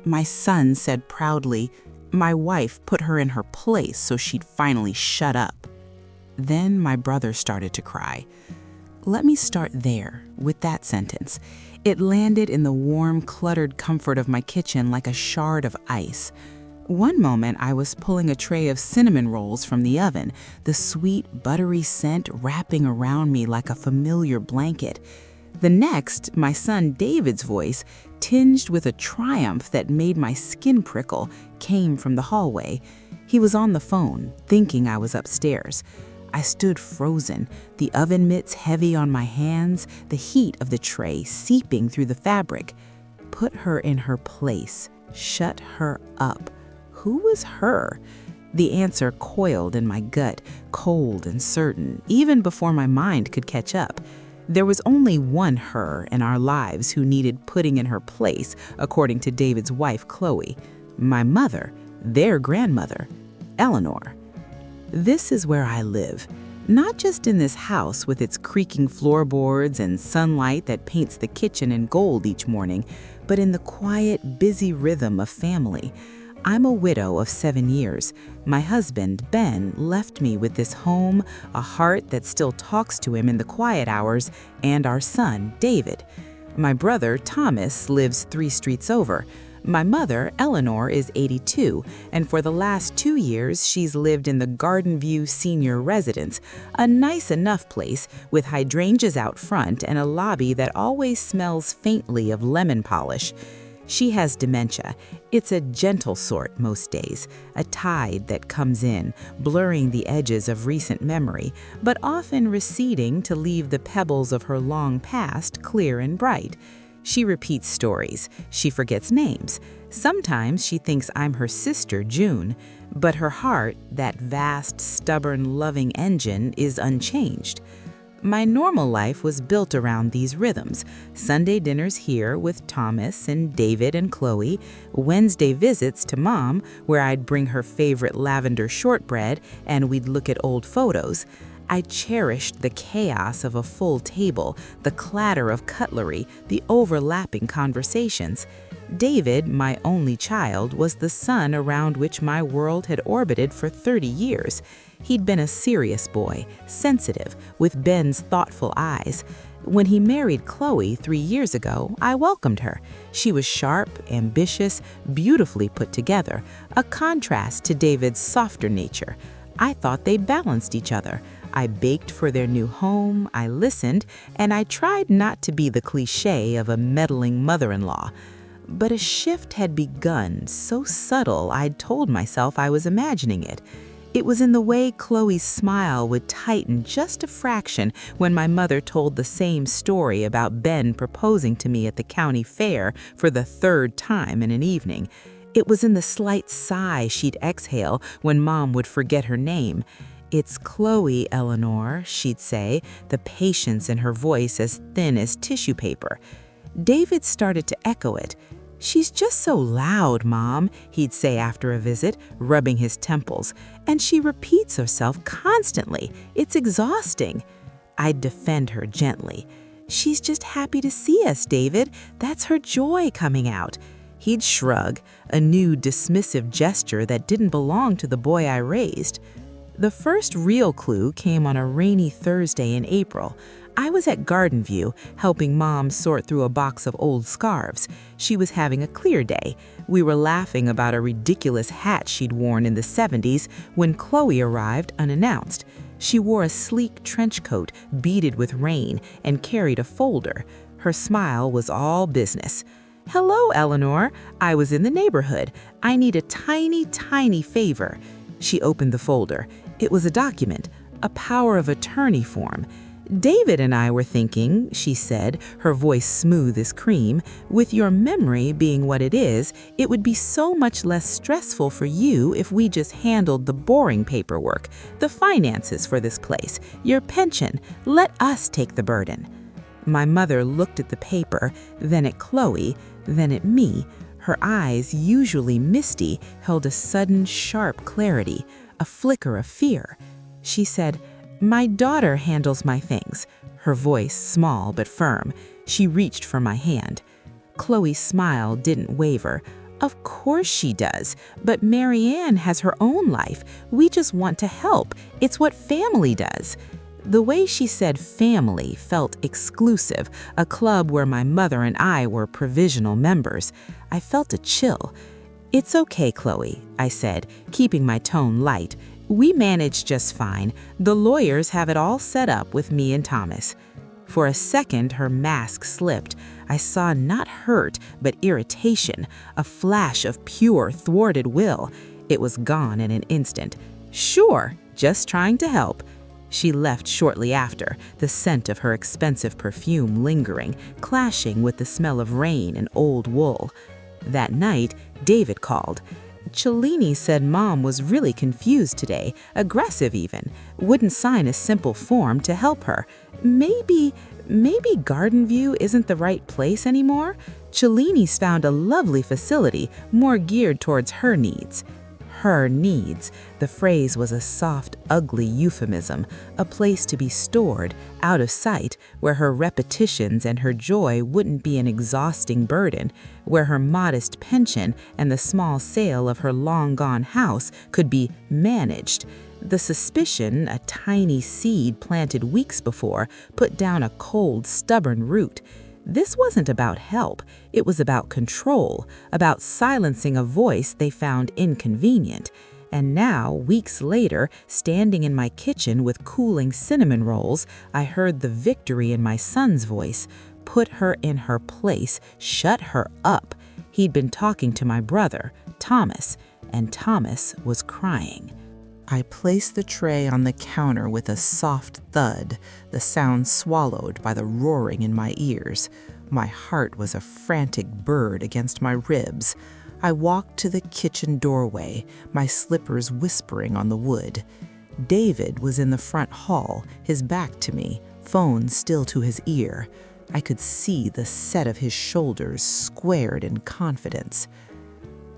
My son said proudly, "My wife put her in her place so she'd finally shut up." Then my brother started to cry. Let me start there, with that sentence. It landed in the warm, cluttered comfort of my kitchen like a shard of ice. One moment, I was pulling a tray of cinnamon rolls from the oven, the sweet, buttery scent wrapping around me like a familiar blanket. The next, my son David's voice, tinged with a triumph that made my skin prickle, came from the hallway. He was on the phone, thinking I was upstairs. I stood frozen, the oven mitts heavy on my hands, the heat of the tray seeping through the fabric. Put her in her place. Shut her up. Who was her? The answer coiled in my gut, cold and certain, even before my mind could catch up. There was only one her in our lives who needed putting in her place, according to David's wife, Chloe. My mother, their grandmother, Eleanor. This is where I live. Not just in this house with its creaking floorboards and sunlight that paints the kitchen in gold each morning, but in the quiet, busy rhythm of family. I'm a widow of 7 years. My husband, Ben, left me with this home, a heart that still talks to him in the quiet hours, and our son, David. My brother, Thomas, lives 3 streets over. My mother, Eleanor, is 82, and for the last 2 years, she's lived in the Garden View Senior Residence, a nice enough place with hydrangeas out front and a lobby that always smells faintly of lemon polish. She has dementia. It's a gentle sort most days, a tide that comes in, blurring the edges of recent memory, but often receding to leave the pebbles of her long past clear and bright. She repeats stories. She forgets names. Sometimes she thinks I'm her sister, June, but her heart, that vast, stubborn, loving engine, is unchanged. My normal life was built around these rhythms. Sunday dinners here with Thomas and David and Chloe, Wednesday visits to Mom, where I'd bring her favorite lavender shortbread and we'd look at old photos. I cherished the chaos of a full table, the clatter of cutlery, the overlapping conversations. David, my only child, was the sun around which my world had orbited for 30 years. He'd been a serious boy, sensitive, with Ben's thoughtful eyes. When he married Chloe 3 years ago, I welcomed her. She was sharp, ambitious, beautifully put together, a contrast to David's softer nature. I thought they balanced each other. I baked for their new home, I listened, and I tried not to be the cliché of a meddling mother-in-law. But a shift had begun, so subtle I'd told myself I was imagining it. It was in the way Chloe's smile would tighten just a fraction when my mother told the same story about Ben proposing to me at the county fair for the 3rd time in an evening. It was in the slight sigh she'd exhale when Mom would forget her name. "It's Chloe, Eleanor," she'd say, the patience in her voice as thin as tissue paper. David started to echo it. "She's just so loud, Mom," he'd say after a visit, rubbing his temples. "And she repeats herself constantly. It's exhausting." I'd defend her gently. "She's just happy to see us, David. That's her joy coming out." He'd shrug, a new dismissive gesture that didn't belong to the boy I raised. The first real clue came on a rainy Thursday in April. I was at Garden View, helping Mom sort through a box of old scarves. She was having a clear day. We were laughing about a ridiculous hat she'd worn in the 70s when Chloe arrived unannounced. She wore a sleek trench coat beaded with rain and carried a folder. Her smile was all business. "Hello, Eleanor. I was in the neighborhood. I need a tiny, tiny favor." She opened the folder. It was a document, a power of attorney form. "David and I were thinking," she said, her voice smooth as cream, "with your memory being what it is, it would be so much less stressful for you if we just handled the boring paperwork, the finances for this place, your pension. Let us take the burden." My mother looked at the paper, then at Chloe, then at me. Her eyes, usually misty, held a sudden, sharp clarity, a flicker of fear. She said, "My daughter handles my things." Her voice small but firm. She reached for my hand. Chloe's smile didn't waver. Of course she does, but Marianne has her own life. We just want to help. It's what family does. The way she said family felt exclusive, a club where my mother and I were provisional members. I felt a chill. It's okay, Chloe, I said, keeping my tone light. We manage just fine. The lawyers have it all set up with me and Thomas. For a second, her mask slipped. I saw not hurt, but irritation, a flash of pure, thwarted will. It was gone in an instant. Sure, just trying to help. She left shortly after, the scent of her expensive perfume lingering, clashing with the smell of rain and old wool. That night, David called. Cellini said Mom was really confused today, aggressive even, wouldn't sign a simple form to help her. Maybe Garden View isn't the right place anymore? Cellini's found a lovely facility, more geared towards her needs. Her needs. The phrase was a soft, ugly euphemism, a place to be stored, out of sight, where her repetitions and her joy wouldn't be an exhausting burden, where her modest pension and the small sale of her long-gone house could be managed. The suspicion, a tiny seed planted weeks before, put down a cold, stubborn root. This wasn't about help. It was about control, about silencing a voice they found inconvenient. And now, weeks later, standing in my kitchen with cooling cinnamon rolls, I heard the victory in my son's voice. Put her in her place, shut her up. He'd been talking to my brother, Thomas, and Thomas was crying. I placed the tray on the counter with a soft thud, the sound swallowed by the roaring in my ears. My heart was a frantic bird against my ribs. I walked to the kitchen doorway, my slippers whispering on the wood. David was in the front hall, his back to me, phone still to his ear. I could see the set of his shoulders squared in confidence.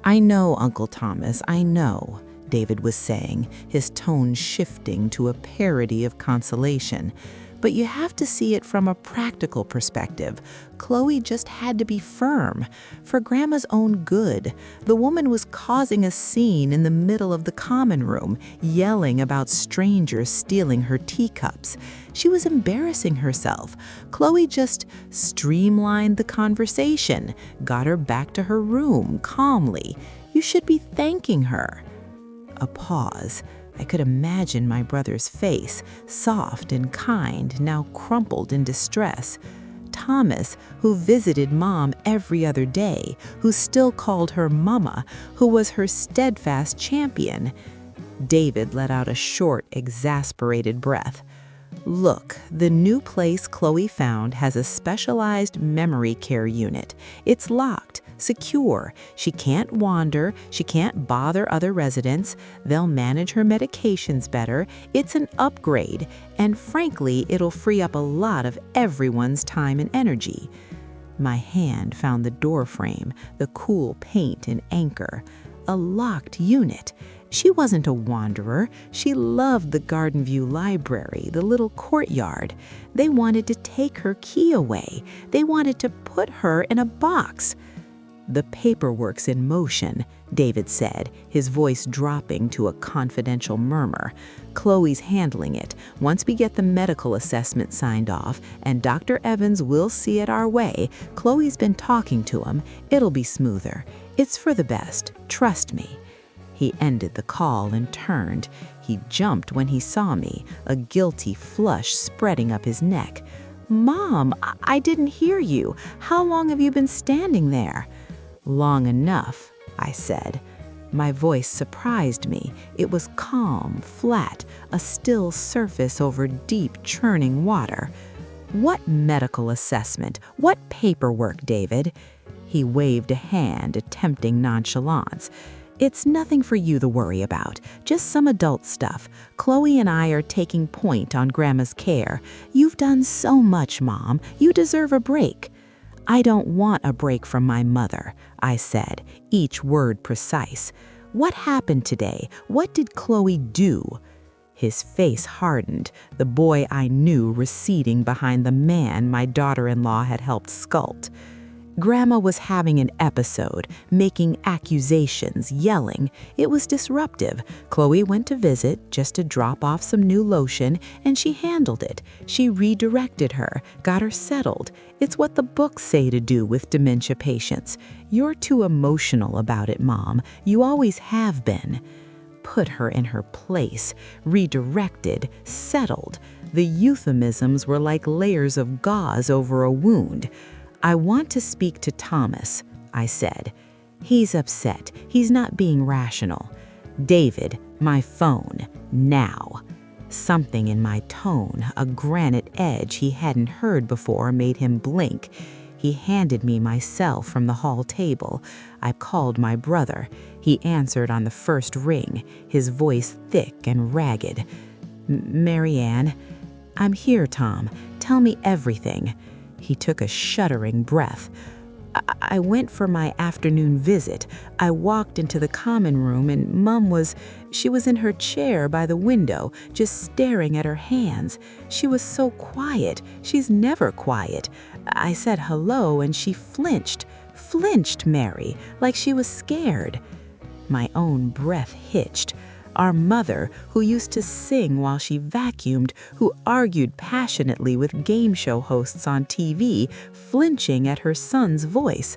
"I know, Uncle Thomas, I know," David was saying, his tone shifting to a parody of consolation. "But you have to see it from a practical perspective. Chloe just had to be firm. For Grandma's own good. The woman was causing a scene in the middle of the common room, yelling about strangers stealing her teacups. She was embarrassing herself. Chloe just streamlined the conversation, got her back to her room calmly. You should be thanking her." A pause. I could imagine my brother's face, soft and kind, now crumpled in distress. Thomas, who visited Mom every other day, who still called her Mama, who was her steadfast champion. David let out a short, exasperated breath. "Look, the new place Chloe found has a specialized memory care unit. It's locked, secure. She can't wander. She can't bother other residents. They'll manage her medications better. It's an upgrade. And frankly, it'll free up a lot of everyone's time and energy." My hand found the door frame, the cool paint and anchor. A locked unit. She wasn't a wanderer. She loved the Garden View Library, the little courtyard. They wanted to take her key away. They wanted to put her in a box. "The paperwork's in motion," David said, his voice dropping to a confidential murmur. "Chloe's handling it. Once we get the medical assessment signed off, and Dr. Evans will see it our way, Chloe's been talking to him. It'll be smoother. It's for the best. Trust me." He ended the call and turned. He jumped when he saw me, a guilty flush spreading up his neck. "Mom, I didn't hear you. How long have you been standing there?" "Long enough," I said. My voice surprised me. It was calm, flat, a still surface over deep, churning water. "What medical assessment? What paperwork, David?" He waved a hand, attempting nonchalance. "It's nothing for you to worry about, just some adult stuff. Chloe and I are taking point on Grandma's care. You've done so much, Mom. You deserve a break." "I don't want a break from my mother," I said, each word precise. "What happened today? What did Chloe do?" His face hardened, the boy I knew receding behind the man my daughter-in-law had helped sculpt. Grandma was having an episode, making accusations, yelling. It was disruptive. Chloe went to visit just to drop off some new lotion, and she handled it. She redirected her, got her settled. It's what the books say to do with dementia patients. You're too emotional about it, Mom. You always have been. Put her in her place, redirected, settled. The euphemisms were like layers of gauze over a wound. I want to speak to Thomas, I said. He's upset. He's not being rational. David, my phone, now. Something in my tone, a granite edge he hadn't heard before, made him blink. He handed me my cell from the hall table. I called my brother. He answered on the first ring, his voice thick and ragged. Marianne, I'm here, Tom. Tell me everything. He took a shuddering breath. I went for my afternoon visit. I walked into the common room and she was in her chair by the window, just staring at her hands. She was so quiet. She's never quiet. I said hello and she flinched, Mary, like she was scared. My own breath hitched. Our mother, who used to sing while she vacuumed, who argued passionately with game show hosts on TV, flinching at her son's voice.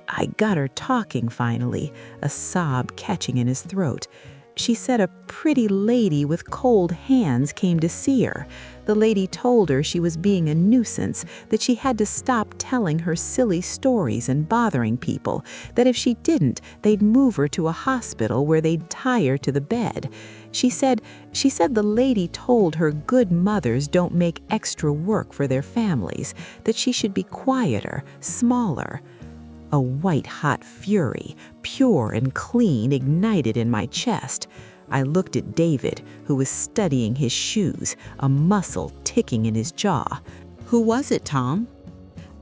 I got her talking finally, a sob catching in his throat. She said a pretty lady with cold hands came to see her. The lady told her she was being a nuisance, that she had to stop telling her silly stories and bothering people, that if she didn't, they'd move her to a hospital where they'd tie her to the bed. She said the lady told her good mothers don't make extra work for their families, that she should be quieter, smaller. A white-hot fury, pure and clean, ignited in my chest. I looked at David, who was studying his shoes, a muscle ticking in his jaw. Who was it, Tom?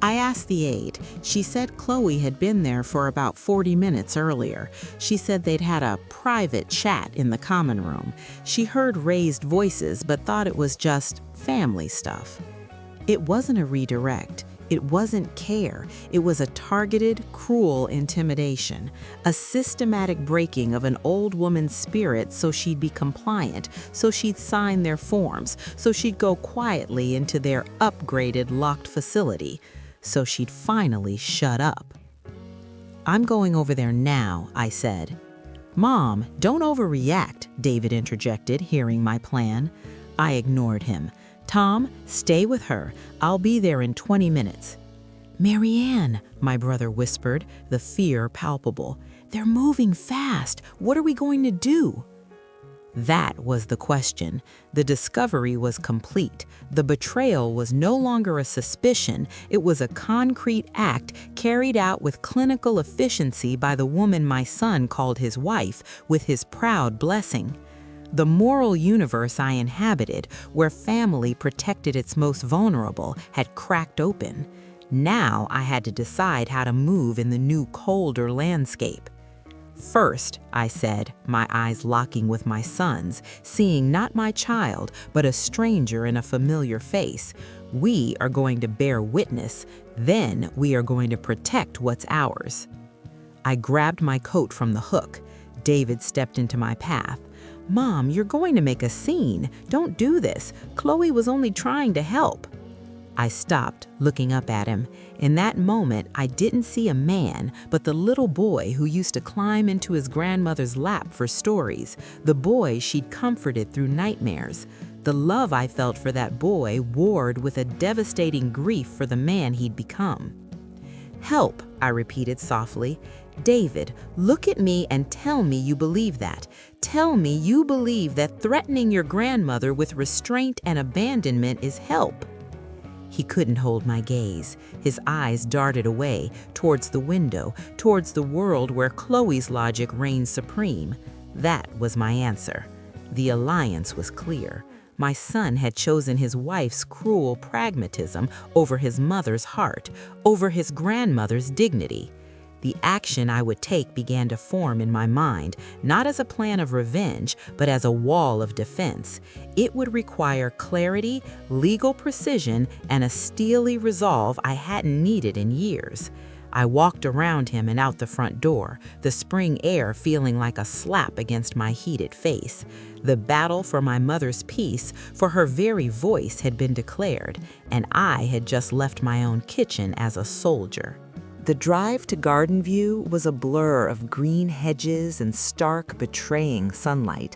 I asked the aide. She said Chloe had been there for about 40 minutes earlier. She said they'd had a private chat in the common room. She heard raised voices, but thought it was just family stuff. It wasn't a redirect. It wasn't care. It was a targeted, cruel intimidation, a systematic breaking of an old woman's spirit so she'd be compliant, so she'd sign their forms, so she'd go quietly into their upgraded, locked facility, so she'd finally shut up. I'm going over there now, I said. Mom, don't overreact, David interjected, hearing my plan. I ignored him. Tom, stay with her. I'll be there in 20 minutes. Marianne, my brother whispered, the fear palpable. They're moving fast. What are we going to do? That was the question. The discovery was complete. The betrayal was no longer a suspicion. It was a concrete act carried out with clinical efficiency by the woman my son called his wife, with his proud blessing. The moral universe I inhabited, where family protected its most vulnerable, had cracked open. Now I had to decide how to move in the new, colder landscape. First, I said, my eyes locking with my son's, seeing not my child, but a stranger in a familiar face. We are going to bear witness. Then we are going to protect what's ours. I grabbed my coat from the hook. David stepped into my path. Mom, you're going to make a scene. Don't do this. Chloe was only trying to help. I stopped, looking up at him. In that moment, I didn't see a man, but the little boy who used to climb into his grandmother's lap for stories, the boy she'd comforted through nightmares. The love I felt for that boy warred with a devastating grief for the man he'd become. Help, I repeated softly. David, look at me and tell me you believe that. Tell me you believe that threatening your grandmother with restraint and abandonment is help. He couldn't hold my gaze. His eyes darted away, towards the window, towards the world where Chloe's logic reigned supreme. That was my answer. The alliance was clear. My son had chosen his wife's cruel pragmatism over his mother's heart, over his grandmother's dignity. The action I would take began to form in my mind, not as a plan of revenge, but as a wall of defense. It would require clarity, legal precision, and a steely resolve I hadn't needed in years. I walked around him and out the front door, the spring air feeling like a slap against my heated face. The battle for my mother's peace, for her very voice, had been declared, and I had just left my own kitchen as a soldier. The drive to Garden View was a blur of green hedges and stark, betraying sunlight.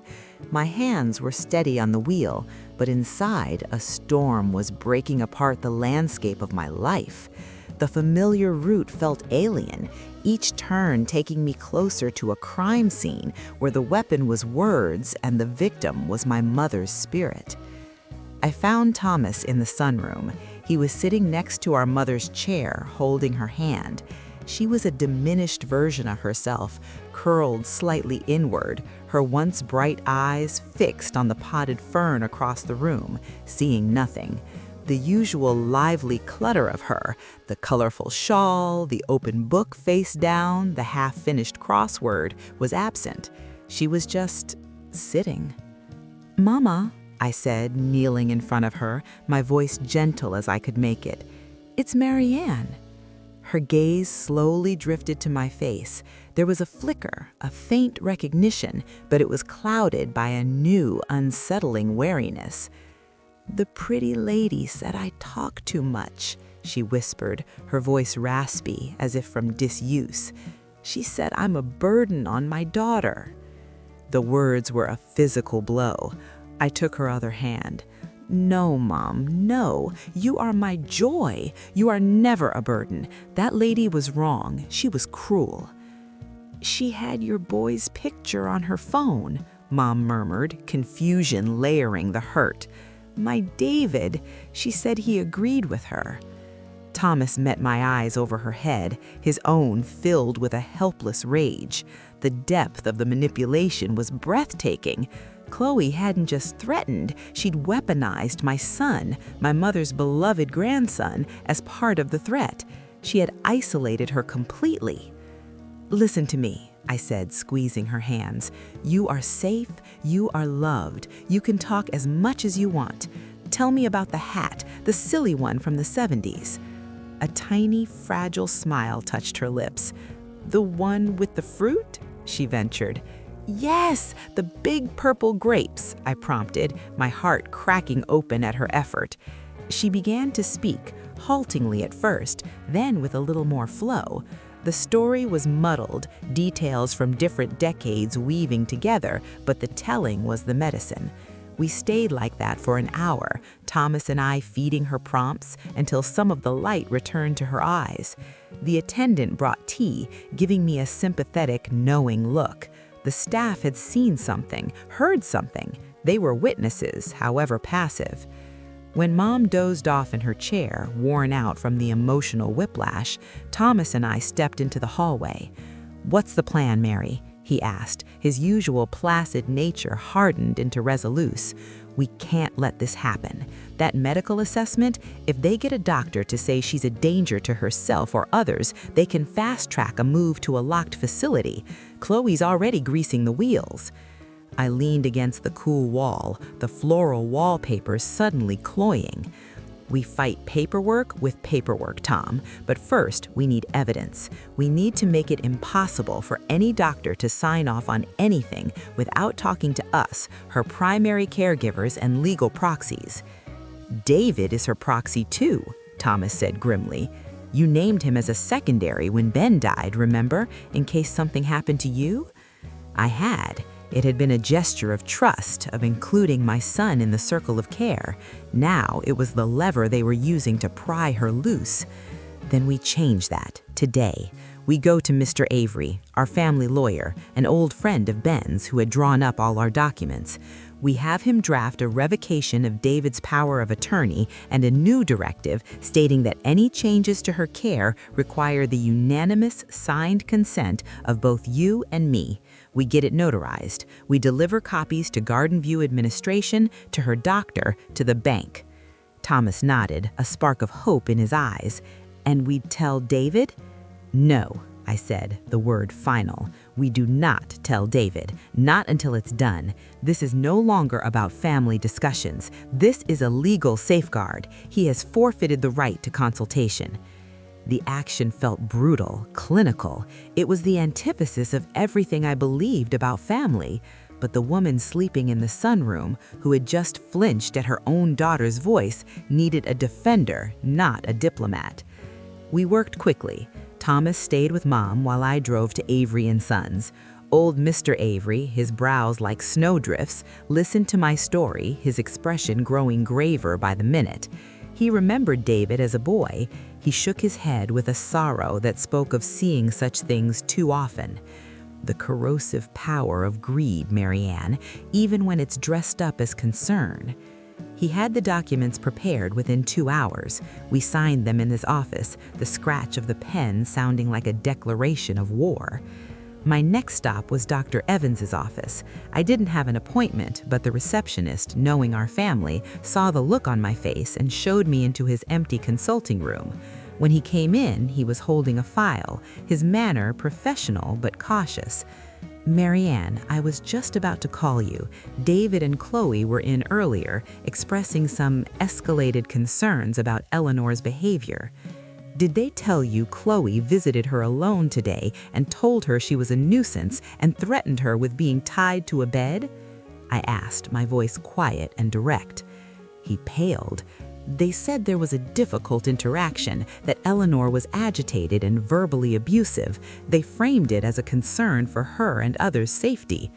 My hands were steady on the wheel, but inside, a storm was breaking apart the landscape of my life. The familiar route felt alien, each turn taking me closer to a crime scene where the weapon was words and the victim was my mother's spirit. I found Thomas in the sunroom. He was sitting next to our mother's chair, holding her hand. She was a diminished version of herself, curled slightly inward, her once bright eyes fixed on the potted fern across the room, seeing nothing. The usual lively clutter of her, the colorful shawl, the open book face down, the half-finished crossword, was absent. She was just sitting. "Mama," I said, kneeling in front of her, my voice gentle as I could make it. "It's Marianne." Her gaze slowly drifted to my face. There was a flicker, a faint recognition, but it was clouded by a new, unsettling wariness. "The pretty lady said I talk too much," she whispered, her voice raspy, as if from disuse. "She said I'm a burden on my daughter." The words were a physical blow. I took her other hand. "No, Mom, no. You are my joy. You are never a burden. That lady was wrong. She was cruel." "She had your boy's picture on her phone," Mom murmured, confusion layering the hurt. "My David, she said he agreed with her." Thomas met my eyes over her head, his own filled with a helpless rage. The depth of the manipulation was breathtaking. Chloe hadn't just threatened, she'd weaponized my son, my mother's beloved grandson, as part of the threat. She had isolated her completely. "Listen to me," I said, squeezing her hands. "You are safe, you are loved, you can talk as much as you want. Tell me about the hat, the silly one from the 70s. A tiny, fragile smile touched her lips. "The one with the fruit?" she ventured. "Yes, the big purple grapes," I prompted, my heart cracking open at her effort. She began to speak, haltingly at first, then with a little more flow. The story was muddled, details from different decades weaving together, but the telling was the medicine. We stayed like that for an hour, Thomas and I feeding her prompts until some of the light returned to her eyes. The attendant brought tea, giving me a sympathetic, knowing look. The staff had seen something, heard something. They were witnesses, however passive. When Mom dozed off in her chair, worn out from the emotional whiplash, Thomas and I stepped into the hallway. "What's the plan, Mary?" he asked, his usual placid nature hardened into resolute. "We can't let this happen. That medical assessment, if they get a doctor to say she's a danger to herself or others, they can fast-track a move to a locked facility. Chloe's already greasing the wheels." I leaned against the cool wall, the floral wallpaper suddenly cloying. "We fight paperwork with paperwork, Tom, but first we need evidence. We need to make it impossible for any doctor to sign off on anything without talking to us, her primary caregivers and legal proxies." "David is her proxy too," Thomas said grimly. "You named him as a secondary when Ben died, remember, in case something happened to you?" I had. It had been a gesture of trust, of including my son in the circle of care. Now it was the lever they were using to pry her loose. Then we changed that, today. We go to Mr. Avery, our family lawyer, an old friend of Ben's who had drawn up all our documents. We have him draft a revocation of David's power of attorney and a new directive stating that any changes to her care require the unanimous signed consent of both you and me. We get it notarized. We deliver copies to Garden View administration, to her doctor, to the bank. Thomas nodded, a spark of hope in his eyes. "And we'd tell David?" "No," I said, the word final. "We do not tell David, not until it's done. This is no longer about family discussions. This is a legal safeguard. He has forfeited the right to consultation." The action felt brutal, clinical. It was the antithesis of everything I believed about family. But the woman sleeping in the sunroom, who had just flinched at her own daughter's voice, needed a defender, not a diplomat. We worked quickly. Thomas stayed with Mom while I drove to Avery and Sons. Old Mr. Avery, his brows like snowdrifts, listened to my story, his expression growing graver by the minute. He remembered David as a boy. He shook his head with a sorrow that spoke of seeing such things too often. The corrosive power of greed, Marianne, even when it's dressed up as concern. He had the documents prepared within 2 hours. We signed them in his office, the scratch of the pen sounding like a declaration of war. My next stop was Dr. Evans's office. I didn't have an appointment, but the receptionist, knowing our family, saw the look on my face and showed me into his empty consulting room. When he came in, he was holding a file, his manner professional but cautious. "Marianne, I was just about to call you. David and Chloe were in earlier, expressing some escalated concerns about Eleanor's behavior. Did they tell you Chloe visited her alone today and told her she was a nuisance and threatened her with being tied to a bed?" I asked, my voice quiet and direct. He paled. "They said there was a difficult interaction, that Eleanor was agitated and verbally abusive. They framed it as a concern for her and others' safety."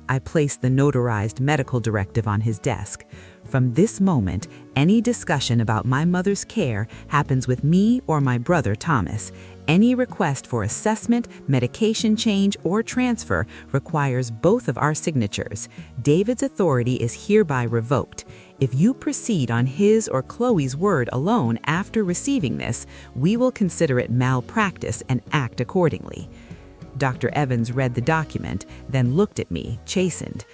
I placed the notarized medical directive on his desk. "From this moment, any discussion about my mother's care happens with me or my brother Thomas. Any request for assessment, medication change, or transfer requires both of our signatures. David's authority is hereby revoked. If you proceed on his or Chloe's word alone after receiving this, we will consider it malpractice and act accordingly." Dr. Evans read the document, then looked at me, chastened.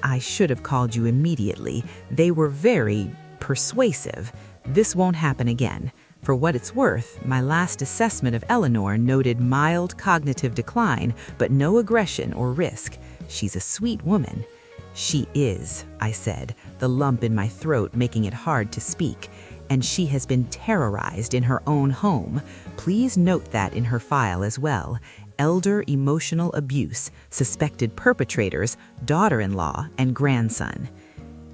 "I should have called you immediately. They were very persuasive. This won't happen again. For what it's worth, my last assessment of Eleanor noted mild cognitive decline, but no aggression or risk. She's a sweet woman." "She is," I said, the lump in my throat making it hard to speak. "And she has been terrorized in her own home. Please note that in her file as well. Elder emotional abuse, suspected perpetrators, daughter-in-law, and grandson."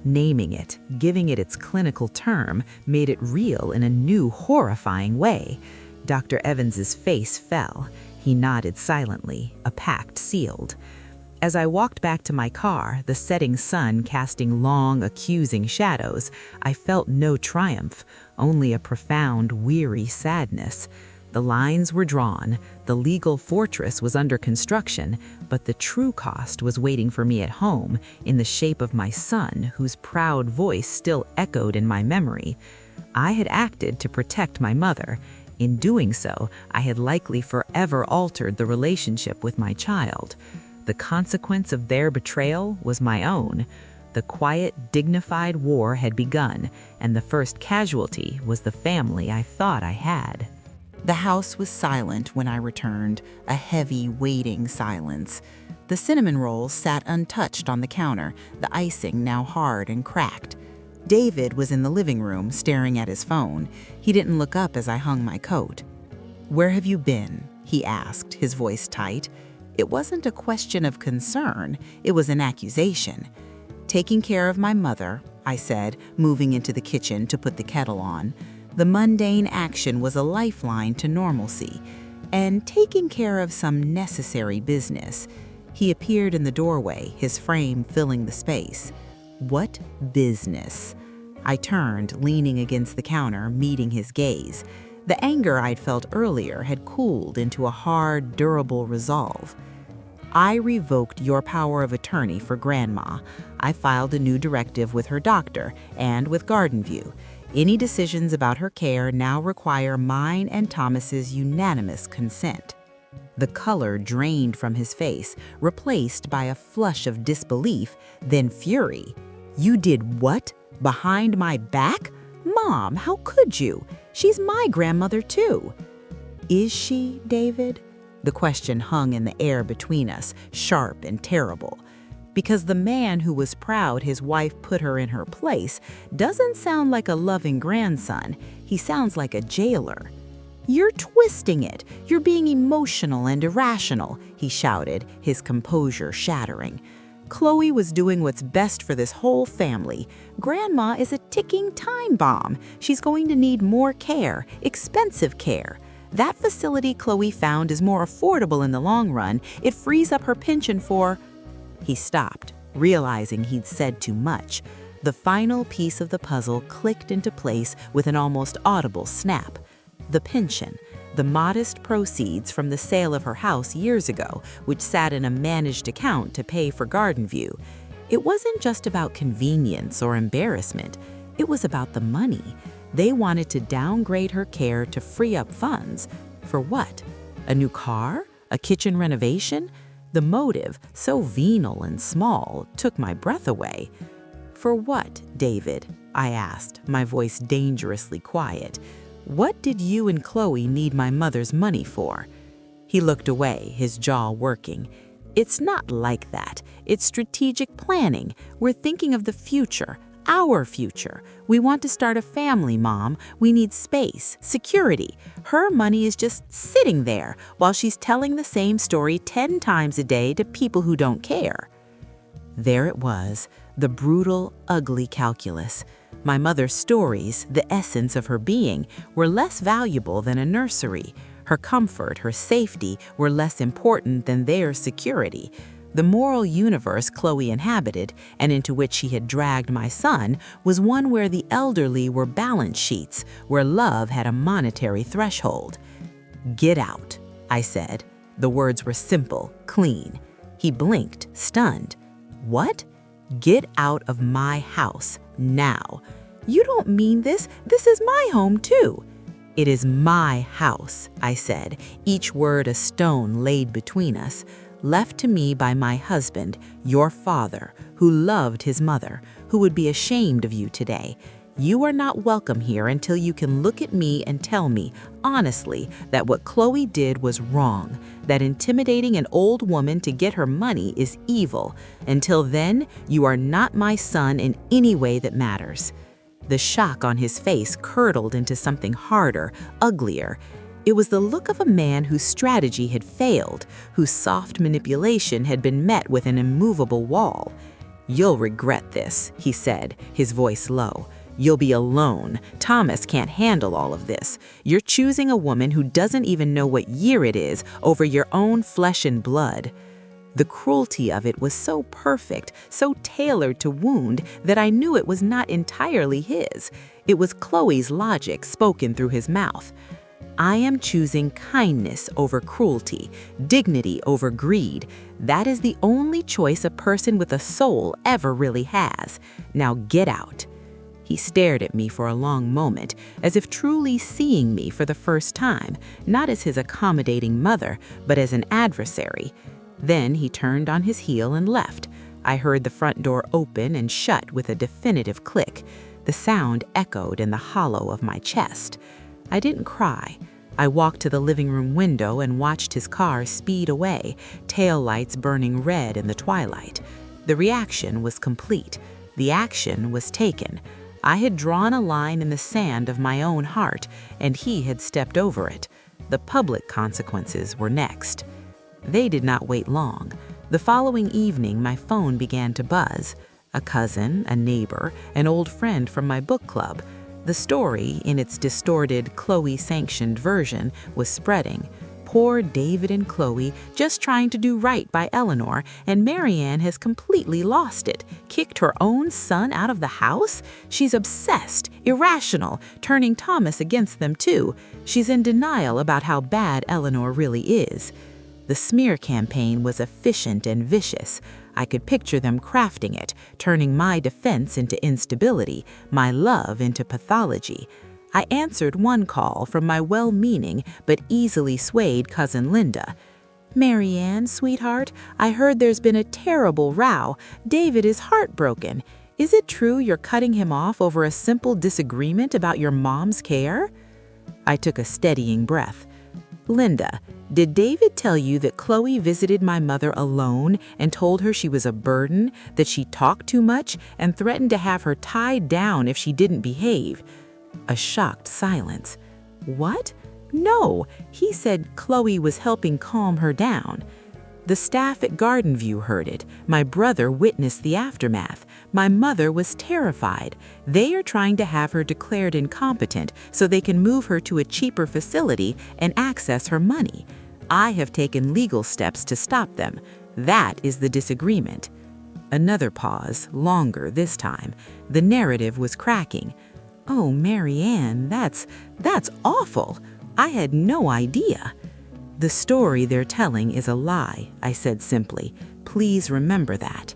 Naming it, giving it its clinical term, made it real in a new, horrifying way. Dr. Evans's face fell. He nodded silently, a pact sealed. As I walked back to my car, the setting sun casting long, accusing shadows, I felt no triumph, only a profound, weary sadness. The lines were drawn, the legal fortress was under construction, but the true cost was waiting for me at home in the shape of my son, whose proud voice still echoed in my memory. I had acted to protect my mother. In doing so, I had likely forever altered the relationship with my child. The consequence of their betrayal was my own. The quiet, dignified war had begun, and the first casualty was the family I thought I had. The house was silent when I returned, a heavy, waiting silence. The cinnamon rolls sat untouched on the counter, the icing now hard and cracked. David was in the living room, staring at his phone. He didn't look up as I hung my coat. "Where have you been?" he asked, his voice tight. It wasn't a question of concern, it was an accusation. "Taking care of my mother," I said, moving into the kitchen to put the kettle on. The mundane action was a lifeline to normalcy, and taking care of some necessary business. He appeared in the doorway, his frame filling the space. "What business?" I turned, leaning against the counter, meeting his gaze. The anger I'd felt earlier had cooled into a hard, durable resolve. "I revoked your power of attorney for Grandma. I filed a new directive with her doctor and with Gardenview. Any decisions about her care now require mine and Thomas's unanimous consent." The color drained from his face, replaced by a flush of disbelief, then fury. "You did what? Behind my back? Mom, how could you? She's my grandmother too." "Is she, David?" The question hung in the air between us, sharp and terrible. Because the man who was proud his wife put her in her place doesn't sound like a loving grandson. He sounds like a jailer. "You're twisting it. You're being emotional and irrational," he shouted, his composure shattering. "Chloe was doing what's best for this whole family. Grandma is a ticking time bomb. She's going to need more care, expensive care. That facility Chloe found is more affordable in the long run. It frees up her pension for—" He stopped, realizing he'd said too much. The final piece of the puzzle clicked into place with an almost audible snap. The pension, the modest proceeds from the sale of her house years ago, which sat in a managed account to pay for Garden View. It wasn't just about convenience or embarrassment. It was about the money. They wanted to downgrade her care to free up funds. For what? A new car? A kitchen renovation? The motive, so venal and small, took my breath away. "For what, David?" I asked, my voice dangerously quiet. "What did you and Chloe need my mother's money for?" He looked away, his jaw working. "It's not like that. It's strategic planning. We're thinking of the future, our future. We want to start a family, Mom. We need space, security. Her money is just sitting there while she's telling the same story 10 times a day to people who don't care." There it was, the brutal, ugly calculus. My mother's stories, the essence of her being, were less valuable than a nursery. Her comfort, her safety were less important than their security. The moral universe Chloe inhabited, and into which she had dragged my son, was one where the elderly were balance sheets, where love had a monetary threshold. "Get out," I said. The words were simple, clean. He blinked, stunned. "What?" "Get out of my house, now." "You don't mean this. This is my home, too." "It is my house," I said, each word a stone laid between us, "left to me by my husband, your father, who loved his mother, who would be ashamed of you today. You are not welcome here until you can look at me and tell me, honestly, that what Chloe did was wrong, that intimidating an old woman to get her money is evil. Until then, you are not my son in any way that matters." The shock on his face curdled into something harder, uglier. It was the look of a man whose strategy had failed, whose soft manipulation had been met with an immovable wall. "You'll regret this," he said, his voice low. "You'll be alone. Thomas can't handle all of this. You're choosing a woman who doesn't even know what year it is over your own flesh and blood." The cruelty of it was so perfect, so tailored to wound, that I knew it was not entirely his. It was Chloe's logic spoken through his mouth. "I am choosing kindness over cruelty, dignity over greed. That is the only choice a person with a soul ever really has. Now get out." He stared at me for a long moment, as if truly seeing me for the first time, not as his accommodating mother, but as an adversary. Then he turned on his heel and left. I heard the front door open and shut with a definitive click. The sound echoed in the hollow of my chest. I didn't cry. I walked to the living room window and watched his car speed away, taillights burning red in the twilight. The reaction was complete. The action was taken. I had drawn a line in the sand of my own heart, and he had stepped over it. The public consequences were next. They did not wait long. The following evening, my phone began to buzz. A cousin, a neighbor, an old friend from my book club. The story, in its distorted, Chloe-sanctioned version, was spreading. Poor David and Chloe, just trying to do right by Eleanor, and Marianne has completely lost it, kicked her own son out of the house? She's obsessed, irrational, turning Thomas against them too. She's in denial about how bad Eleanor really is. The smear campaign was efficient and vicious. I could picture them crafting it, turning my defense into instability, my love into pathology. I answered one call from my well-meaning but easily swayed cousin Linda. "Marianne, sweetheart, I heard there's been a terrible row. David is heartbroken. Is it true you're cutting him off over a simple disagreement about your mom's care?" I took a steadying breath. "Linda, did David tell you that Chloe visited my mother alone and told her she was a burden, that she talked too much, and threatened to have her tied down if she didn't behave?" A shocked silence. "What?" No, he said Chloe was helping calm her down. The staff at Garden View heard it. My brother witnessed the aftermath. My mother was terrified. They are trying to have her declared incompetent so they can move her to a cheaper facility and access her money. I have taken legal steps to stop them. That is the disagreement. Another pause, longer this time. The narrative was cracking. Oh, Marianne, that's awful. I had no idea. The story they're telling is a lie, I said simply. Please remember that.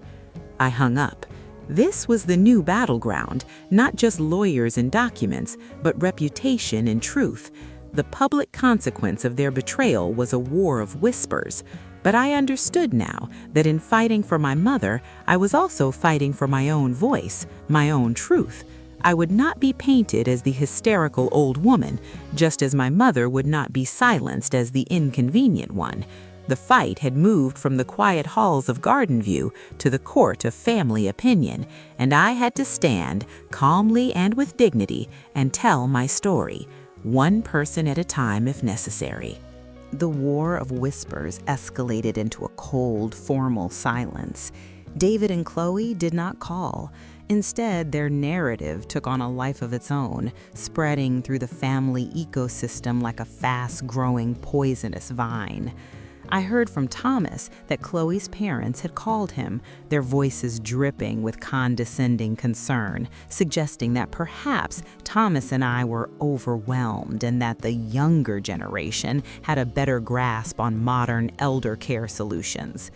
I hung up. This was the new battleground, not just lawyers and documents, but reputation and truth. The public consequence of their betrayal was a war of whispers. But I understood now that in fighting for my mother, I was also fighting for my own voice, my own truth. I would not be painted as the hysterical old woman, just as my mother would not be silenced as the inconvenient one. The fight had moved from the quiet halls of Garden View to the court of family opinion, and I had to stand calmly and with dignity and tell my story, one person at a time if necessary. The war of whispers escalated into a cold, formal silence. David and Chloe did not call. Instead, their narrative took on a life of its own, spreading through the family ecosystem like a fast-growing, poisonous vine. I heard from Thomas that Chloe's parents had called him, their voices dripping with condescending concern, suggesting that perhaps Thomas and I were overwhelmed and that the younger generation had a better grasp on modern elder care solutions.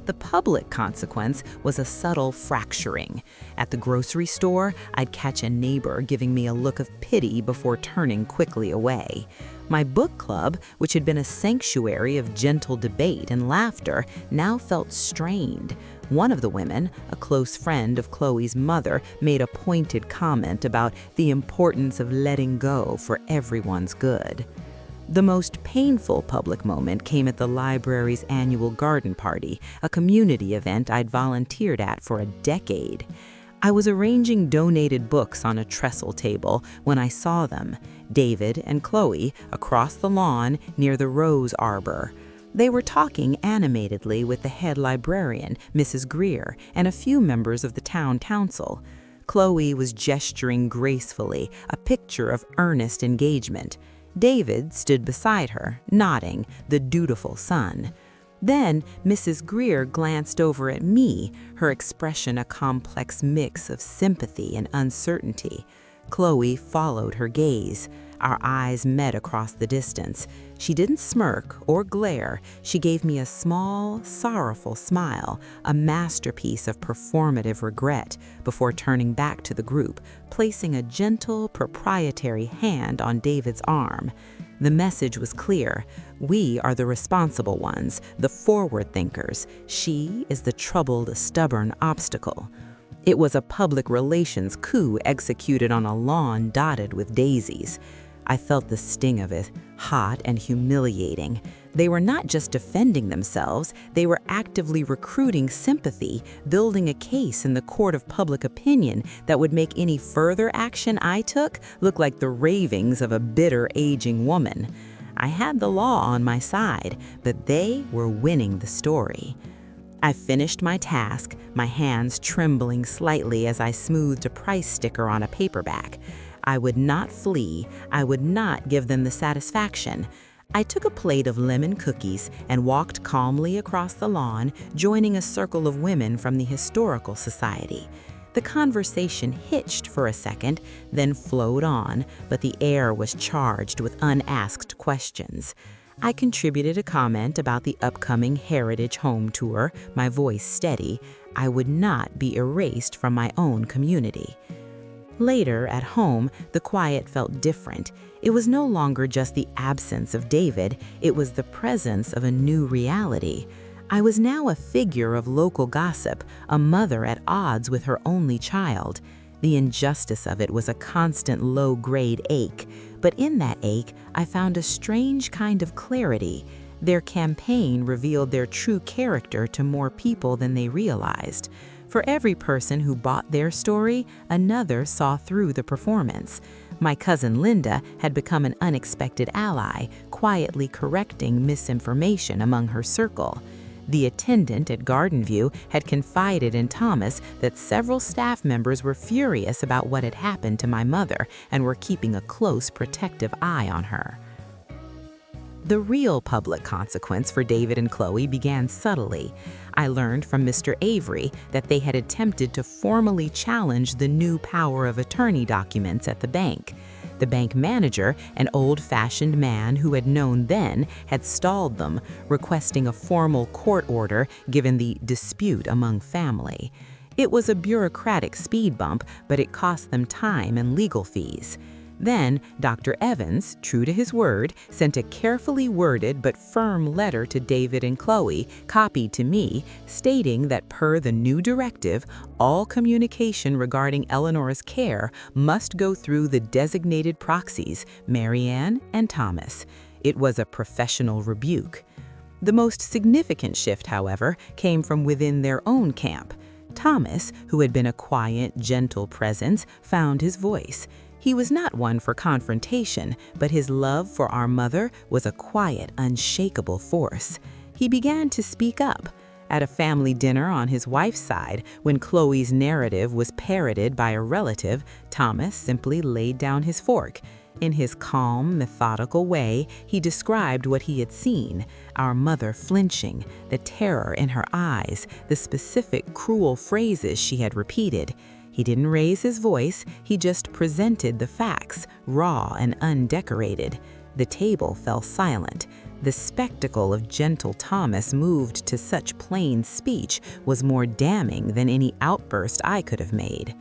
The public consequence was a subtle fracturing. At the grocery store, I'd catch a neighbor giving me a look of pity before turning quickly away. My book club, which had been a sanctuary of gentle debate and laughter, now felt strained. One of the women, a close friend of Chloe's mother, made a pointed comment about the importance of letting go for everyone's good. The most painful public moment came at the library's annual garden party, a community event I'd volunteered at for a decade. I was arranging donated books on a trestle table when I saw them, David and Chloe, across the lawn near the rose arbor. They were talking animatedly with the head librarian, Mrs. Greer, and a few members of the town council. Chloe was gesturing gracefully, a picture of earnest engagement. David stood beside her, nodding, the dutiful son. Then Mrs. Greer glanced over at me, her expression a complex mix of sympathy and uncertainty. Chloe followed her gaze. Our eyes met across the distance. She didn't smirk or glare. She gave me a small, sorrowful smile, a masterpiece of performative regret, before turning back to the group, placing a gentle, proprietary hand on David's arm. The message was clear. We are the responsible ones, the forward thinkers. She is the troubled, stubborn obstacle. It was a public relations coup executed on a lawn dotted with daisies. I felt the sting of it, hot and humiliating. They were not just defending themselves, they were actively recruiting sympathy, building a case in the court of public opinion that would make any further action I took look like the ravings of a bitter, aging woman. I had the law on my side, but they were winning the story. I finished my task, my hands trembling slightly as I smoothed a price sticker on a paperback. I would not flee. I would not give them the satisfaction. I took a plate of lemon cookies and walked calmly across the lawn, joining a circle of women from the Historical Society. The conversation hitched for a second, then flowed on, but the air was charged with unasked questions. I contributed a comment about the upcoming Heritage Home Tour, my voice steady. I would not be erased from my own community. Later, at home, the quiet felt different. It was no longer just the absence of David, it was the presence of a new reality. I was now a figure of local gossip, a mother at odds with her only child. The injustice of it was a constant low-grade ache, but in that ache, I found a strange kind of clarity. Their campaign revealed their true character to more people than they realized. For every person who bought their story, another saw through the performance. My cousin Linda had become an unexpected ally, quietly correcting misinformation among her circle. The attendant at Gardenview had confided in Thomas that several staff members were furious about what had happened to my mother and were keeping a close protective eye on her. The real public consequence for David and Chloe began subtly. I learned from Mr. Avery that they had attempted to formally challenge the new power of attorney documents at the bank. The bank manager, an old-fashioned man who had known then, had stalled them, requesting a formal court order given the dispute among family. It was a bureaucratic speed bump, but it cost them time and legal fees. Then, Dr. Evans, true to his word, sent a carefully worded but firm letter to David and Chloe, copied to me, stating that per the new directive, all communication regarding Eleanor's care must go through the designated proxies, Marianne and Thomas. It was a professional rebuke. The most significant shift, however, came from within their own camp. Thomas, who had been a quiet, gentle presence, found his voice. He was not one for confrontation, but his love for our mother was a quiet, unshakable force. He began to speak up. At a family dinner on his wife's side, when Chloe's narrative was parroted by a relative, Thomas simply laid down his fork. In his calm, methodical way, he described what he had seen, our mother flinching, the terror in her eyes, the specific cruel phrases she had repeated. He didn't raise his voice, he just presented the facts, raw and undecorated. The table fell silent. The spectacle of gentle Thomas moved to such plain speech was more damning than any outburst I could have made.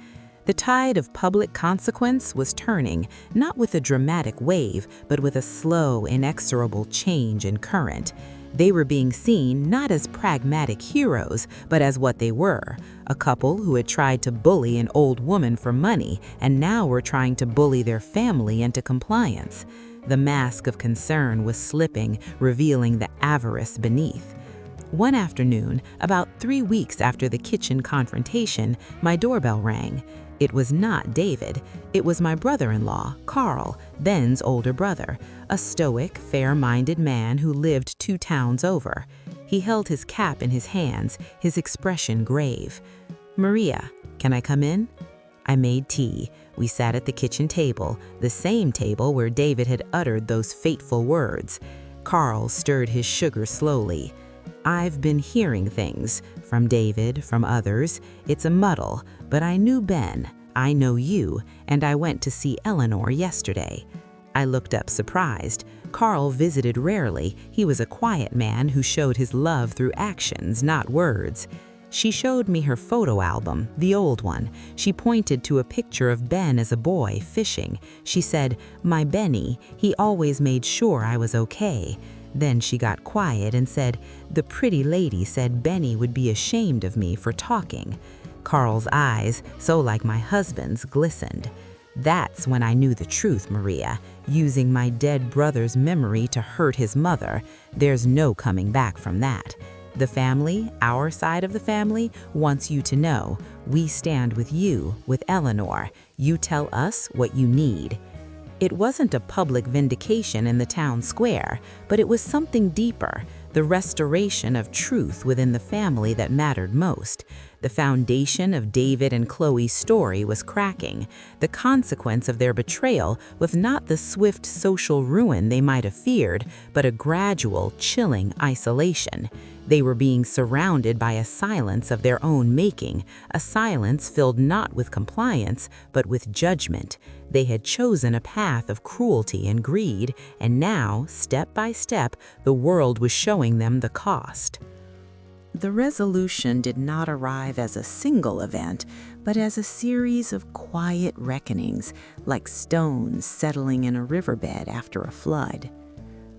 The tide of public consequence was turning, not with a dramatic wave, but with a slow, inexorable change in current. They were being seen not as pragmatic heroes, but as what they were, a couple who had tried to bully an old woman for money and now were trying to bully their family into compliance. The mask of concern was slipping, revealing the avarice beneath. One afternoon, about 3 weeks after the kitchen confrontation, my doorbell rang. It was not David. It was my brother-in-law, Carl, Ben's older brother, a stoic, fair-minded man who lived 2 towns over. He held his cap in his hands, his expression grave. "Maria, can I come in?" I made tea. We sat at the kitchen table, the same table where David had uttered those fateful words. Carl stirred his sugar slowly. "I've been hearing things, from David, from others. It's a muddle, but I knew Ben, I know you, and I went to see Eleanor yesterday." I looked up surprised. Carl visited rarely. He was a quiet man who showed his love through actions, not words. She showed me her photo album, the old one. She pointed to a picture of Ben as a boy fishing. She said, "My Benny, he always made sure I was okay." Then she got quiet and said, "The pretty lady said Benny would be ashamed of me for talking." Carl's eyes, so like my husband's, glistened. "That's when I knew the truth, Maria. Using my dead brother's memory to hurt his mother, there's no coming back from that. The family, our side of the family, wants you to know. We stand with you, with Eleanor. You tell us what you need." It wasn't a public vindication in the town square, but it was something deeper, the restoration of truth within the family that mattered most. The foundation of David and Chloe's story was cracking. The consequence of their betrayal was not the swift social ruin they might have feared, but a gradual, chilling isolation. They were being surrounded by a silence of their own making, a silence filled not with compliance, but with judgment. They had chosen a path of cruelty and greed, and now, step by step, the world was showing them the cost. The resolution did not arrive as a single event, but as a series of quiet reckonings, like stones settling in a riverbed after a flood.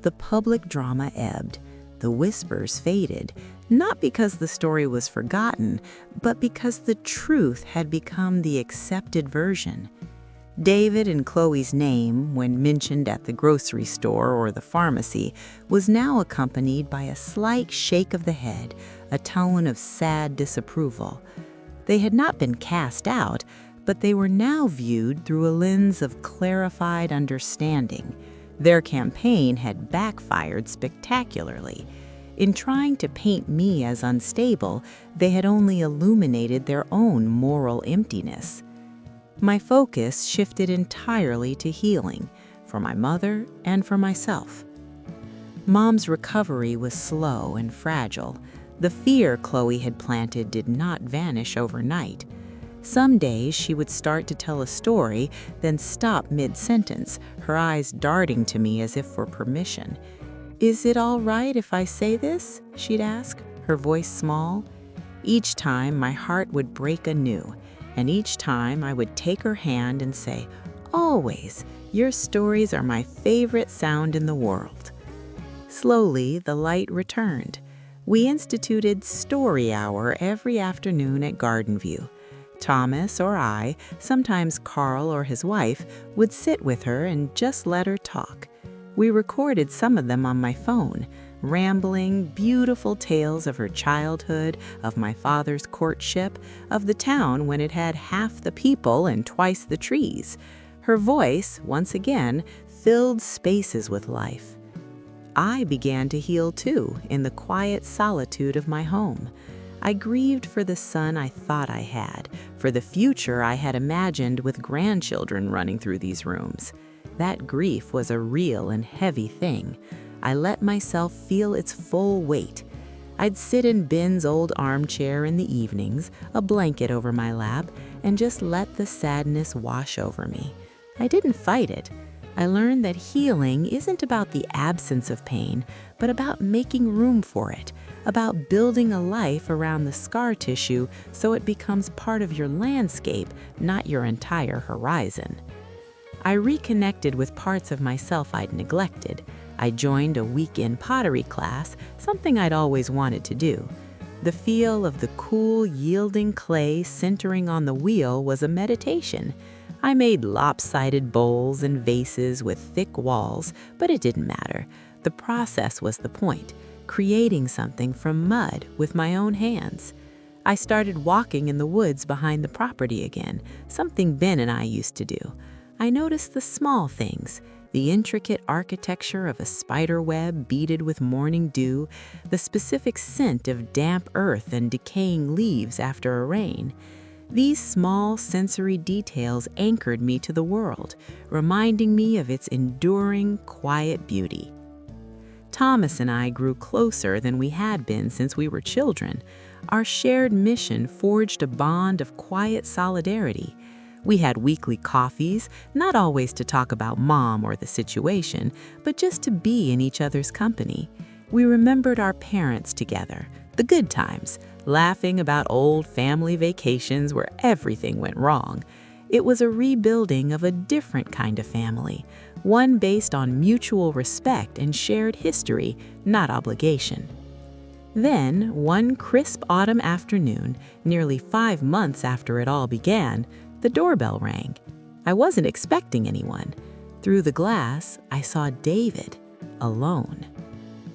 The public drama ebbed. The whispers faded, not because the story was forgotten, but because the truth had become the accepted version. David and Chloe's name, when mentioned at the grocery store or the pharmacy, was now accompanied by a slight shake of the head, a tone of sad disapproval. They had not been cast out, but they were now viewed through a lens of clarified understanding. Their campaign had backfired spectacularly. In trying to paint me as unstable, they had only illuminated their own moral emptiness. My focus shifted entirely to healing, for my mother and for myself. Mom's recovery was slow and fragile. The fear Chloe had planted did not vanish overnight. Some days she would start to tell a story, then stop mid-sentence, her eyes darting to me as if for permission. "Is it all right if I say this?" she'd ask, her voice small. Each time my heart would break anew, and each time I would take her hand and say, "Always, your stories are my favorite sound in the world." Slowly, the light returned. We instituted Story Hour every afternoon at Garden View. Thomas or I, sometimes Carl or his wife, would sit with her and just let her talk. We recorded some of them on my phone, rambling, beautiful tales of her childhood, of my father's courtship, of the town when it had half the people and twice the trees. Her voice, once again, filled spaces with life. I began to heal too, in the quiet solitude of my home. I grieved for the son I thought I had, for the future I had imagined with grandchildren running through these rooms. That grief was a real and heavy thing. I let myself feel its full weight. I'd sit in Ben's old armchair in the evenings, a blanket over my lap, and just let the sadness wash over me. I didn't fight it. I learned that healing isn't about the absence of pain, but about making room for it, about building a life around the scar tissue so it becomes part of your landscape, not your entire horizon. I reconnected with parts of myself I'd neglected. I joined a weekend pottery class, something I'd always wanted to do. The feel of the cool, yielding clay centering on the wheel was a meditation. I made lopsided bowls and vases with thick walls, but it didn't matter. The process was the point, creating something from mud with my own hands. I started walking in the woods behind the property again, something Ben and I used to do. I noticed the small things, the intricate architecture of a spider web beaded with morning dew, the specific scent of damp earth and decaying leaves after a rain. These small sensory details anchored me to the world, reminding me of its enduring, quiet beauty. Thomas and I grew closer than we had been since we were children. Our shared mission forged a bond of quiet solidarity. We had weekly coffees, not always to talk about Mom or the situation, but just to be in each other's company. We remembered our parents together, the good times, laughing about old family vacations where everything went wrong. It was a rebuilding of a different kind of family, one based on mutual respect and shared history, not obligation. Then, one crisp autumn afternoon, nearly 5 months after it all began, the doorbell rang. I wasn't expecting anyone. Through the glass, I saw David, alone.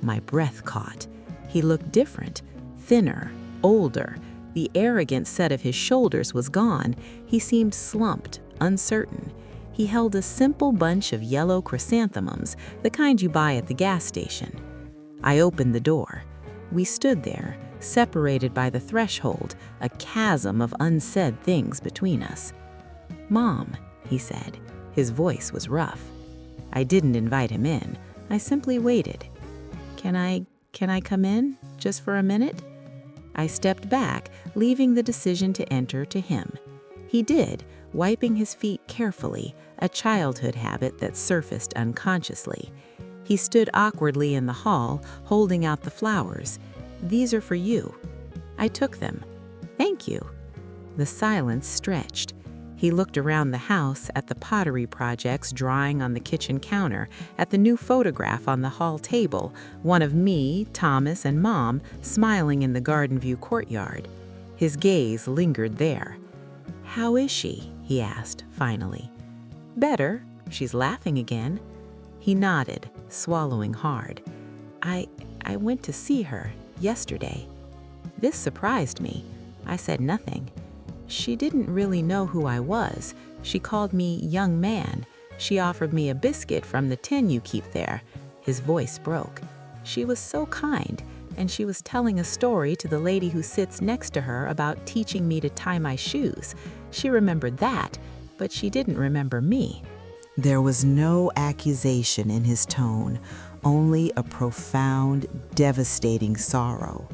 My breath caught. He looked different, thinner, older. The arrogant set of his shoulders was gone. He seemed slumped, uncertain. He held a simple bunch of yellow chrysanthemums, the kind you buy at the gas station. I opened the door. We stood there, separated by the threshold, a chasm of unsaid things between us. "Mom," he said. His voice was rough. I didn't invite him in. I simply waited. Can I come in, just for a minute?" I stepped back, leaving the decision to enter to him. He did, wiping his feet carefully, a childhood habit that surfaced unconsciously. He stood awkwardly in the hall, holding out the flowers. "These are for you." I took them. "Thank you." The silence stretched. He looked around the house at the pottery projects drying on the kitchen counter, at the new photograph on the hall table, one of me, Thomas, and Mom smiling in the Garden View courtyard. His gaze lingered there. "How is she?" he asked, finally. "Better. She's laughing again." He nodded, swallowing hard. I went to see her yesterday." This surprised me. I said nothing. She didn't really know who I was. She called me young man. She offered me a biscuit from the tin you keep there. His voice broke. She was so kind, and she was telling a story to the lady who sits next to her about teaching me to tie my shoes. She remembered that, but she didn't remember me. There was no accusation in his tone, only a profound, devastating sorrow.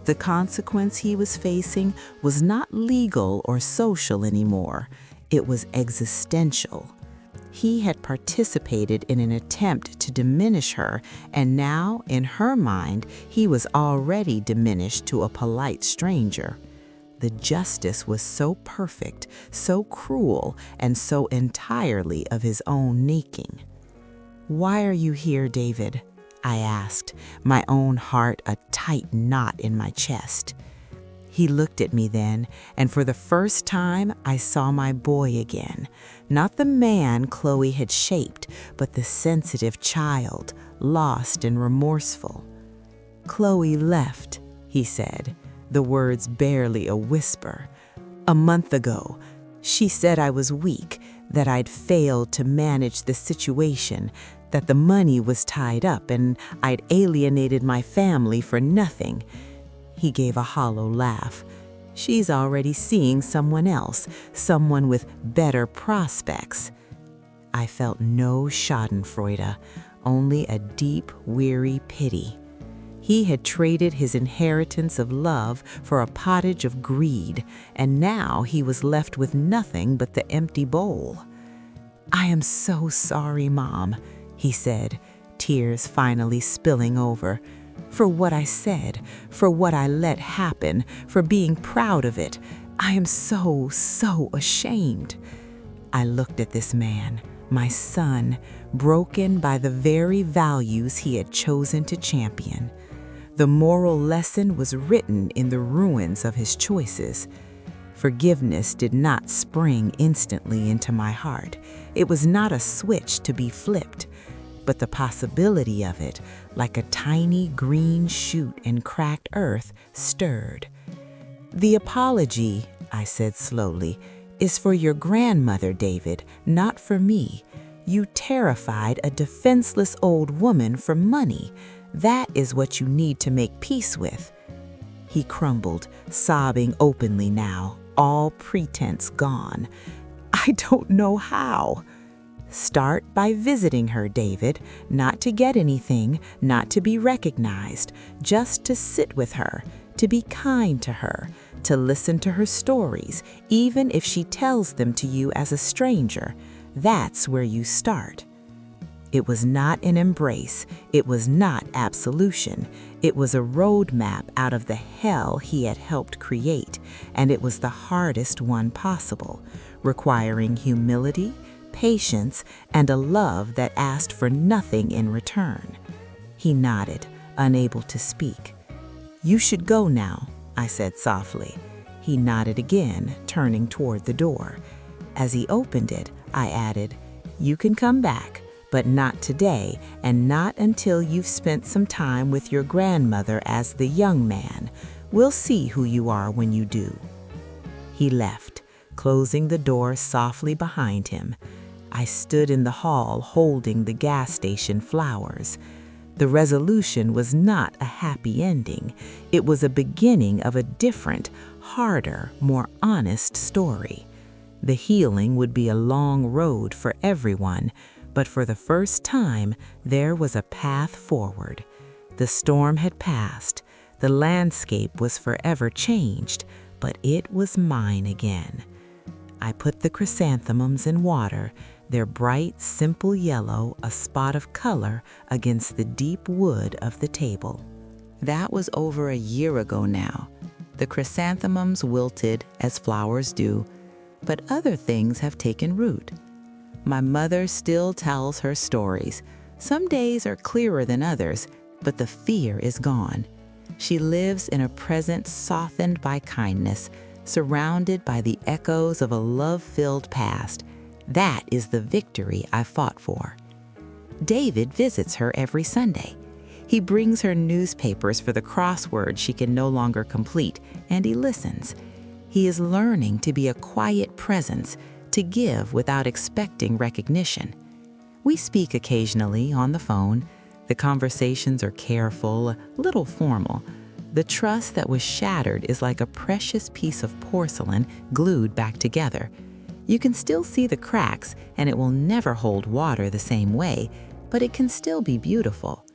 The consequence he was facing was not legal or social anymore. It was existential. He had participated in an attempt to diminish her, and now, in her mind, he was already diminished to a polite stranger. The justice was so perfect, so cruel, and so entirely of his own making. "Why are you here, David?" I asked, my own heart a tight knot in my chest. He looked at me then, and for the first time I saw my boy again. Not the man Chloe had shaped, but the sensitive child, lost and remorseful. "Chloe left," he said, the words barely a whisper. "A month ago. She said I was weak, that I'd failed to manage the situation, that the money was tied up and I'd alienated my family for nothing." He gave a hollow laugh. "She's already seeing someone else, someone with better prospects." I felt no schadenfreude, only a deep, weary pity. He had traded his inheritance of love for a pottage of greed, and now he was left with nothing but the empty bowl. "I am so sorry, Mom," he said, tears finally spilling over, "for what I said, for what I let happen, for being proud of it. I am so ashamed." I looked at this man, my son, broken by the very values he had chosen to champion. The moral lesson was written in the ruins of his choices. Forgiveness did not spring instantly into my heart. It was not a switch to be flipped, but the possibility of it, like a tiny green shoot in cracked earth, stirred. "The apology," I said slowly, "is for your grandmother, David, not for me. You terrified a defenseless old woman for money. That is what you need to make peace with." He crumbled, sobbing openly now, all pretense gone. "I don't know how." "Start by visiting her, David, not to get anything, not to be recognized, just to sit with her, to be kind to her, to listen to her stories, even if she tells them to you as a stranger. That's where you start." It was not an embrace. It was not absolution. It was a roadmap out of the hell he had helped create, and it was the hardest one possible, requiring humility, patience, and a love that asked for nothing in return. He nodded, unable to speak. "You should go now," I said softly. He nodded again, turning toward the door. As he opened it, I added, "You can come back, but not today, and not until you've spent some time with your grandmother as the young man. We'll see who you are when you do." He left, closing the door softly behind him. I stood in the hall holding the gas station flowers. The resolution was not a happy ending. It was a beginning of a different, harder, more honest story. The healing would be a long road for everyone, but for the first time, there was a path forward. The storm had passed. The landscape was forever changed, but it was mine again. I put the chrysanthemums in water, their bright, simple yellow a spot of color against the deep wood of the table. That was over a year ago now. The chrysanthemums wilted, as flowers do, but other things have taken root. My mother still tells her stories. Some days are clearer than others, but the fear is gone. She lives in a present softened by kindness, surrounded by the echoes of a love-filled past. That is the victory I fought for. David visits her every Sunday. He brings her newspapers for the crossword she can no longer complete, and he listens. He is learning to be a quiet presence, to give without expecting recognition. We speak occasionally on the phone. The conversations are careful, a little formal. The trust that was shattered is like a precious piece of porcelain glued back together. You can still see the cracks, and it will never hold water the same way, but it can still be beautiful.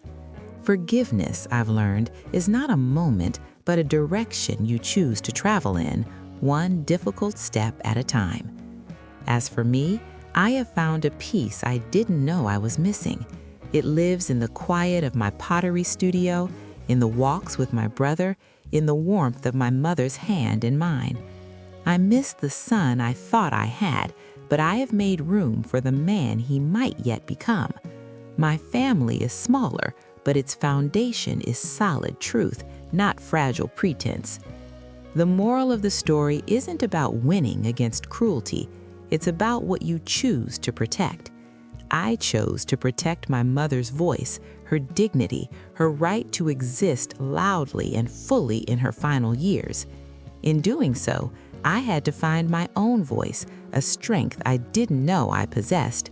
Forgiveness, I've learned, is not a moment, but a direction you choose to travel in, one difficult step at a time. As for me, I have found a peace I didn't know I was missing. It lives in the quiet of my pottery studio, in the walks with my brother, in the warmth of my mother's hand in mine. I miss the son I thought I had, but I have made room for the man he might yet become. My family is smaller, but its foundation is solid truth, not fragile pretense. The moral of the story isn't about winning against cruelty. It's about what you choose to protect. I chose to protect my mother's voice, her dignity, her right to exist loudly and fully in her final years. In doing so, I had to find my own voice, a strength I didn't know I possessed.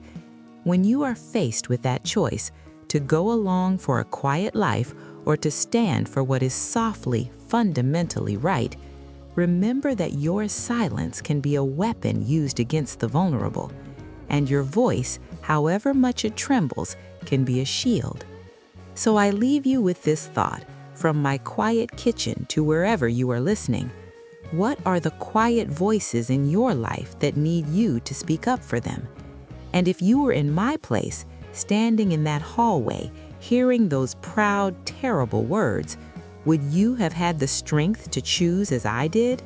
When you are faced with that choice, to go along for a quiet life or to stand for what is softly, fundamentally right, remember that your silence can be a weapon used against the vulnerable, and your voice, however much it trembles, can be a shield. So I leave you with this thought, from my quiet kitchen to wherever you are listening. What are the quiet voices in your life that need you to speak up for them? And if you were in my place, standing in that hallway, hearing those proud, terrible words, would you have had the strength to choose as I did?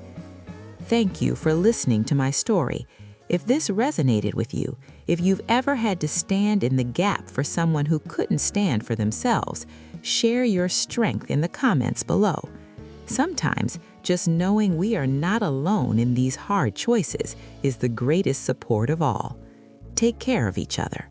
Thank you for listening to my story. If this resonated with you, if you've ever had to stand in the gap for someone who couldn't stand for themselves, share your strength in the comments below. Sometimes, just knowing we are not alone in these hard choices is the greatest support of all. Take care of each other.